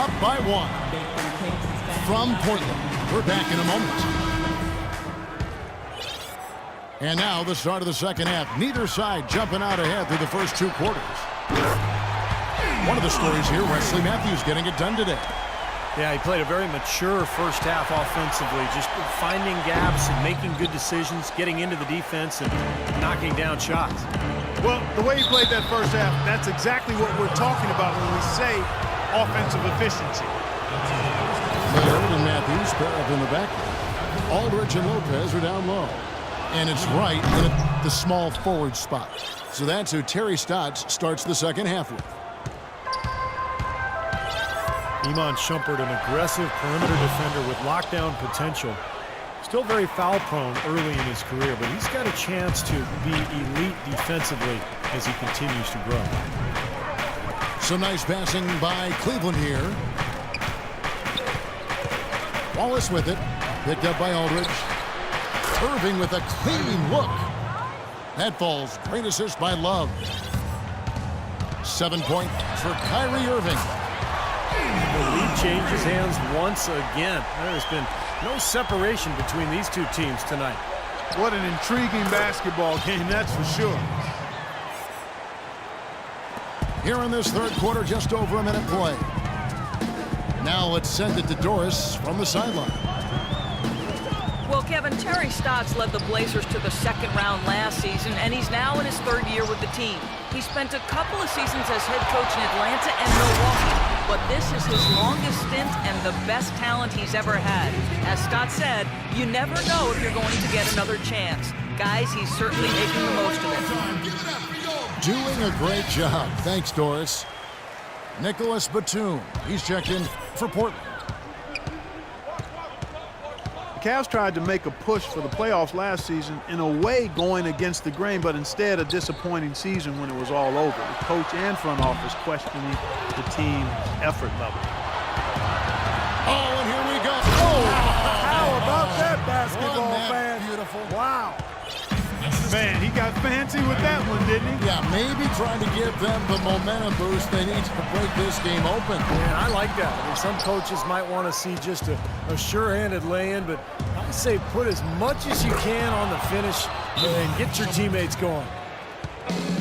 up by 1. From Portland, we're back in a moment. And now the start of the second half. Neither side jumping out ahead through the first 2 quarters. One of the stories here, Wesley Matthews getting it done today. Yeah, he played a very mature first half offensively, just finding gaps and making good decisions, getting into the defense and knocking down shots. Well, the way he played that first half, that's exactly what we're talking about when we say offensive efficiency. Lillard and Matthews pair up in the back. Aldridge and Lopez are down low. And it's right in the small forward spot. So that's who Terry Stotts starts the second half with. Iman Shumpert, an aggressive perimeter defender with lockdown potential. Still very foul prone early in his career, but he's got a chance to be elite defensively as he continues to grow. Some nice passing by Cleveland here. Wallace with it. Picked up by Aldridge. Irving with a clean look. That falls. Great assist by Love. 7 points for Kyrie Irving. The lead changes hands once again. There's been no separation between these two teams tonight. What an intriguing basketball game, that's for sure. Here in this third quarter, just over a minute play. Now let's send it to Doris from the sideline. Well, Kevin, Terry Stotts led the Blazers to the second round last season, and he's now in his 3rd year with the team. He spent a couple of seasons as head coach in Atlanta and Milwaukee, but this is his longest stint and the best talent he's ever had. As Stotts said, you never know if you're going to get another chance. Guys, he's certainly making the most of it. Doing a great job. Thanks, Doris. Nicholas Batum. He's checked in for Portland. The Cavs tried to make a push for the playoffs last season, in a way going against the grain, but instead a disappointing season when it was all over. The coach and front office questioning the team's effort level. Oh, and here we go. Oh, how about that basketball, Wasn't that fan? beautiful? Wow. Man, he got fancy with that one, didn't he? Yeah, maybe trying to give them the momentum boost they need to break this game open. Yeah, I like that. I mean, some coaches might want to see just a sure-handed lay-in, but I say put as much as you can on the finish and get your teammates going.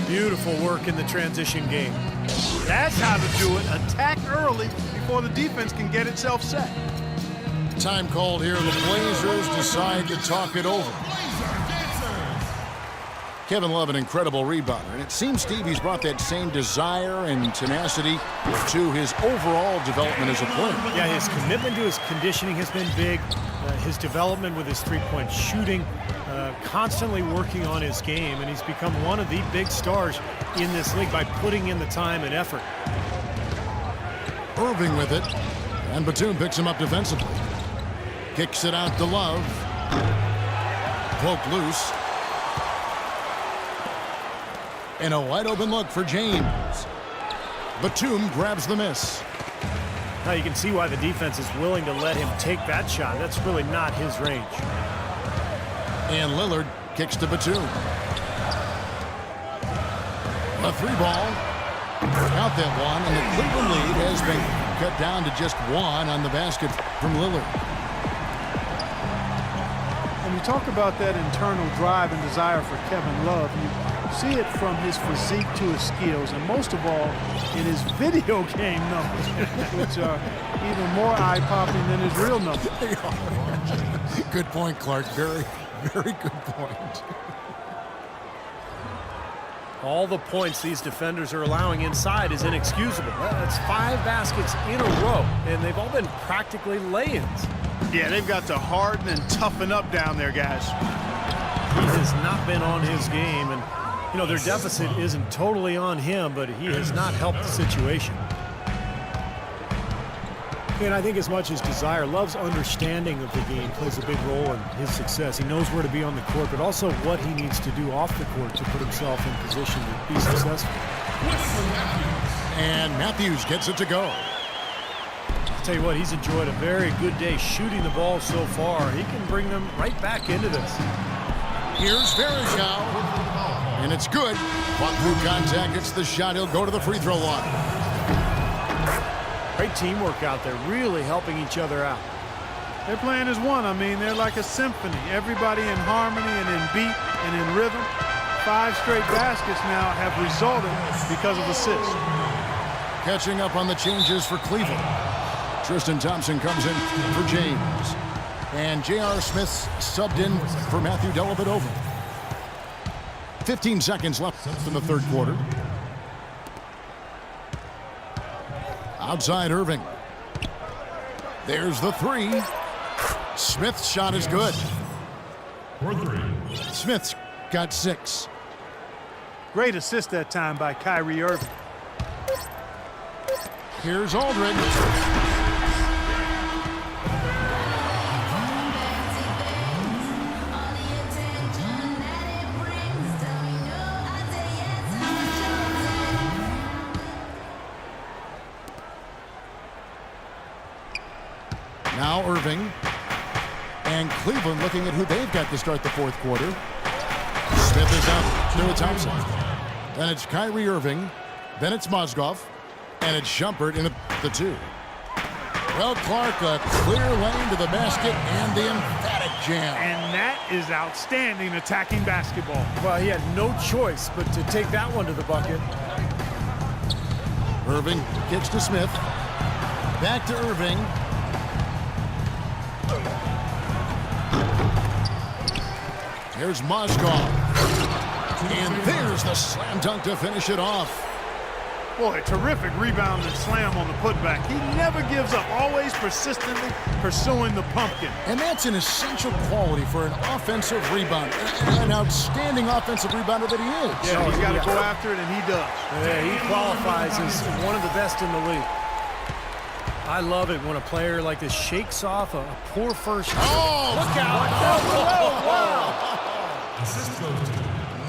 Beautiful work in the transition game. That's how to do it. Attack early before the defense can get itself set. Time called here. The Blazers decide to talk it over. Kevin Love, an incredible rebounder. And it seems, Steve, he's brought that same desire and tenacity to his overall development as a player. Yeah, his commitment to his conditioning has been big. His development with his three-point shooting, constantly working on his game, and he's become one of the big stars in this league by putting in the time and effort. Irving with it, and Batum picks him up defensively. Kicks it out to Love. Poke loose. And a wide open look for James. Batum grabs the miss. Now you can see why the defense is willing to let him take that shot. That's really not his range. And Lillard kicks to Batum. A 3-ball. Out that one, and the Cleveland lead has been cut down to just 1 on the basket from Lillard. When you talk about that internal drive and desire for Kevin Love, you see it from his physique to his skills, and most of all in his video game numbers, which are even more eye-popping than his real numbers. Good point, Clark. Very, very good point. All the points these defenders are allowing inside is inexcusable. That's 5 baskets in a row, and they've all been practically lay-ins. Yeah, they've got to harden and toughen up down there, guys. He has not been on his game, and you know, their deficit isn't totally on him, but he has not helped the situation. And I think as much as desire, Love's understanding of the game plays a big role in his success. He knows where to be on the court, but also what he needs to do off the court to put himself in position to be successful. And Matthews gets it to go. I'll tell you what, he's enjoyed a very good day shooting the ball so far. He can bring them right back into this. Here's Varejao. And it's good. Fought through contact. It's the shot. He'll go to the free throw line. Great teamwork out there, really helping each other out. They're playing as one. I mean, they're like a symphony. Everybody in harmony and in beat and in rhythm. 5 straight baskets now have resulted because of assists. Catching up on the changes for Cleveland. Tristan Thompson comes in for James. And J.R. Smith subbed in for Matthew Dellavedova. 15 seconds left in the third quarter. Outside Irving. There's the 3. Smith's shot is good. For 3. Smith's got 6. Great assist that time by Kyrie Irving. Here's Aldridge. Now Irving. And Cleveland looking at who they've got to start the fourth quarter. Smith is out to Thompson. Then it's Kyrie Irving. Then it's Mozgov. And it's Shumpert in the 2. Well, Clark, a clear lane to the basket and the emphatic jam. And that is outstanding attacking basketball. Well, he had no choice but to take that one to the bucket. Irving kicks to Smith. Back to Irving. Here's Mozgov. And there's the slam dunk to finish it off. Boy, terrific rebound and slam on the putback. He never gives up, always persistently pursuing the pumpkin. And that's an essential quality for an offensive rebounder. An outstanding offensive rebounder that he is. Yeah, he's got to go after it, and he does. Yeah, he qualifies as one of the best in the league. I love it when a player like this shakes off a poor first. Oh, look out!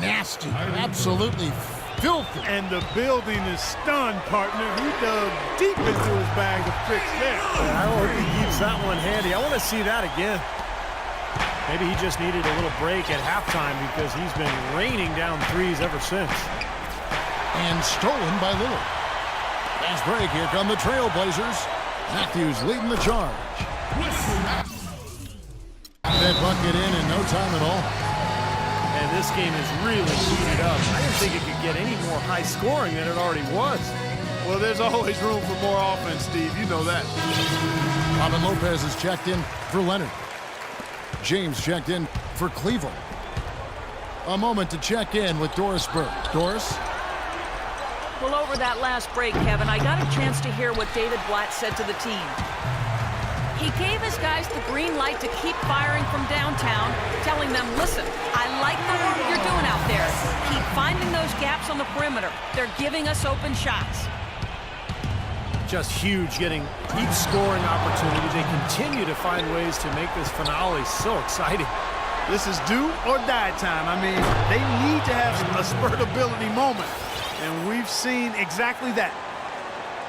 Nasty. Absolutely filthy. And the building is stunned, partner. He dug deep into his bag to fix that. I hope he keeps that one handy. I want to see that again. Maybe he just needed a little break at halftime because he's been raining down threes ever since. And stolen by Lillard. Fast break. Here come the Trailblazers. Matthews leading the charge. That bucket in no time at all. And this game is really heated up. I didn't think it could get any more high scoring than it already was. Well, there's always room for more offense, Steve. You know that. Robin Lopez is checked in for Leonard. James checked in for Cleveland. A moment to check in with Doris Burke. Doris? Well, over that last break, Kevin, I got a chance to hear what David Blatt said to the team. He gave his guys the green light to keep firing from downtown, telling them, listen, I like the work you're doing out there. Keep finding those gaps on the perimeter. They're giving us open shots. Just huge, getting each scoring opportunity. They continue to find ways to make this finale so exciting. This is do or die time. I mean, they need to have a spurtability moment, and we've seen exactly that.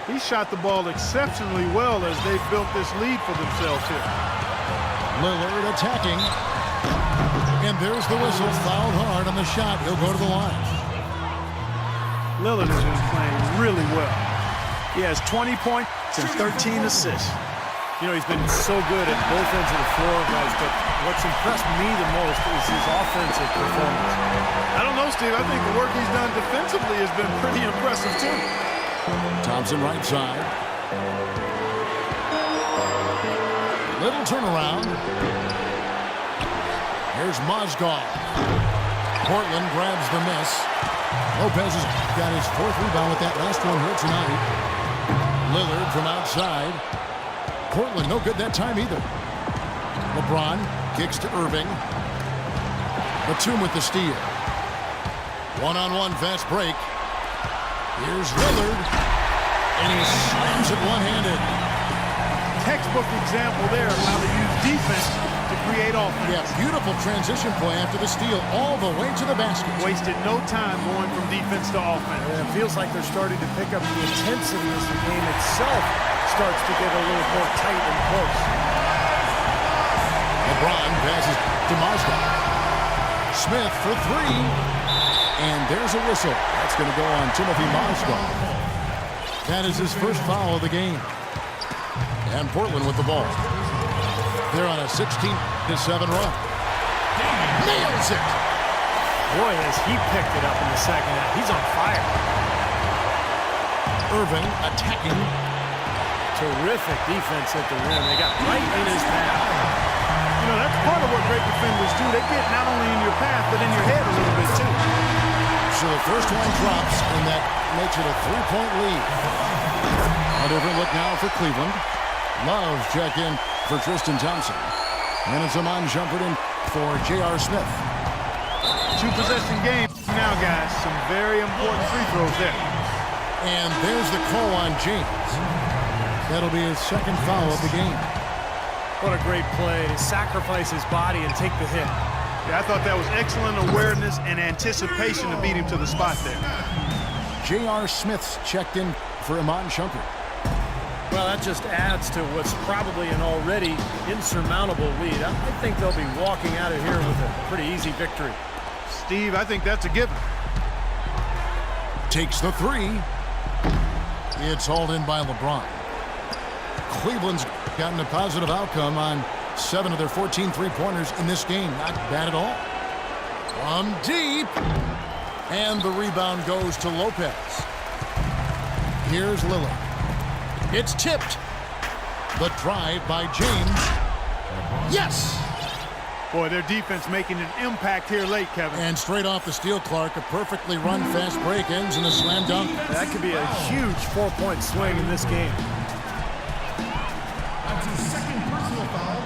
He shot the ball exceptionally well as they built this lead for themselves here. Lillard attacking. And there's the whistle. Fouled hard on the shot. He'll go to the line. Lillard has been playing really well. He has 20 points and 13 assists. You know, he's been so good at both ends of the floor, guys, but what's impressed me the most is his offensive performance. I don't know, Steve. I think the work he's done defensively has been pretty impressive, too. Thompson right side. Little turnaround. Here's Mozgov. Portland grabs the miss. Lopez has got his 4th rebound with that last one here tonight. Lillard from outside. Portland no good that time either. LeBron kicks to Irving. Batum with the steal. One-on-one fast break. Here's Lillard, and he slams it one-handed. Textbook example there of how to use defense to create offense. Yeah, beautiful transition play after the steal all the way to the basket. Wasted no time going from defense to offense. And it feels like they're starting to pick up the intensity as the game itself starts to get a little more tight and close. LeBron passes to Mozgov. Smith for 3. And there's a whistle. That's going to go on Timothy Mozgov. That is his first foul of the game. And Portland with the ball. They're on a 16-7 run. Nails it! Boy, has he picked it up in the second half. He's on fire. Irving attacking. Terrific defense at the rim. They got right in his path. You know, that's part of what great defenders do. They get not only in your path, but in your head a little bit, too. So the first one drops, and that makes it a 3-point lead. A different look now for Cleveland. Love check in for Tristan Thompson. And it's Iman Shumpert in for J.R. Smith. 2-possession game now, guys. Some very important free throws there. And there's the call on James. That'll be his second foul of the game. What a great play to sacrifice his body and take the hit. Yeah, I thought that was excellent awareness and anticipation to beat him to the spot there. J.R. Smith's checked in for Iman Shumpert. Well, that just adds to what's probably an already insurmountable lead. I think they'll be walking out of here with a pretty easy victory. Steve, I think that's a given. Takes the three. It's hauled in by LeBron. Cleveland's gotten a positive outcome on 7 of their 14 three-pointers in this game. Not bad at all. From deep. And the rebound goes to Lopez. Here's Lillard. It's tipped. The drive by James. Yes! Boy, their defense making an impact here late, Kevin. And straight off the steal, Clark, a perfectly run fast break ends in a slam dunk. That could be a huge 4-point swing in this game. That's his second personal foul.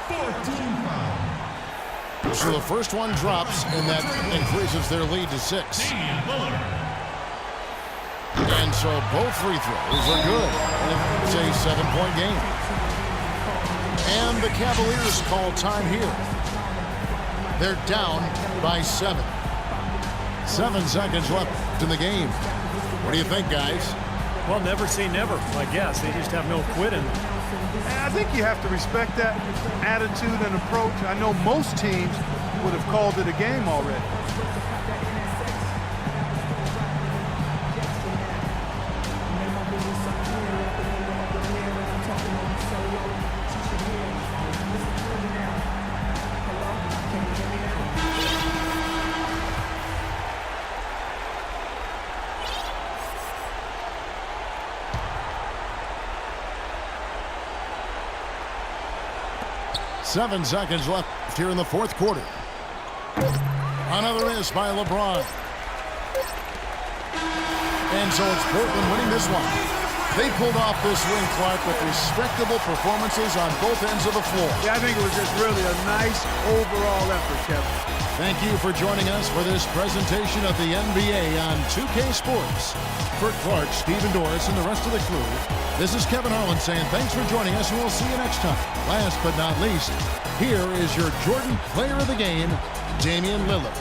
14 foul. So the first one drops, and that increases their lead to 6. And so both free throws are good. It's a 7-point game. And the Cavaliers call time here. They're down by 7. 7 seconds left in the game. What do you think, guys? Well, never say never, I guess. They just have no quit in them. I think you have to respect that attitude and approach. I know most teams would have called it a game already. Seven seconds left here in the fourth quarter. Another miss by LeBron. And so it's Portland winning this one. They pulled off this win, Clark, with respectable performances on both ends of the floor. Yeah, I think it was just really a nice overall effort, Kevin. Thank you for joining us for this presentation of the NBA on 2K Sports. For Clark, Stephen Doris, and the rest of the crew, this is Kevin Harlan saying thanks for joining us, and we'll see you next time. Last but not least, here is your Jordan Player of the Game, Damian Lillard.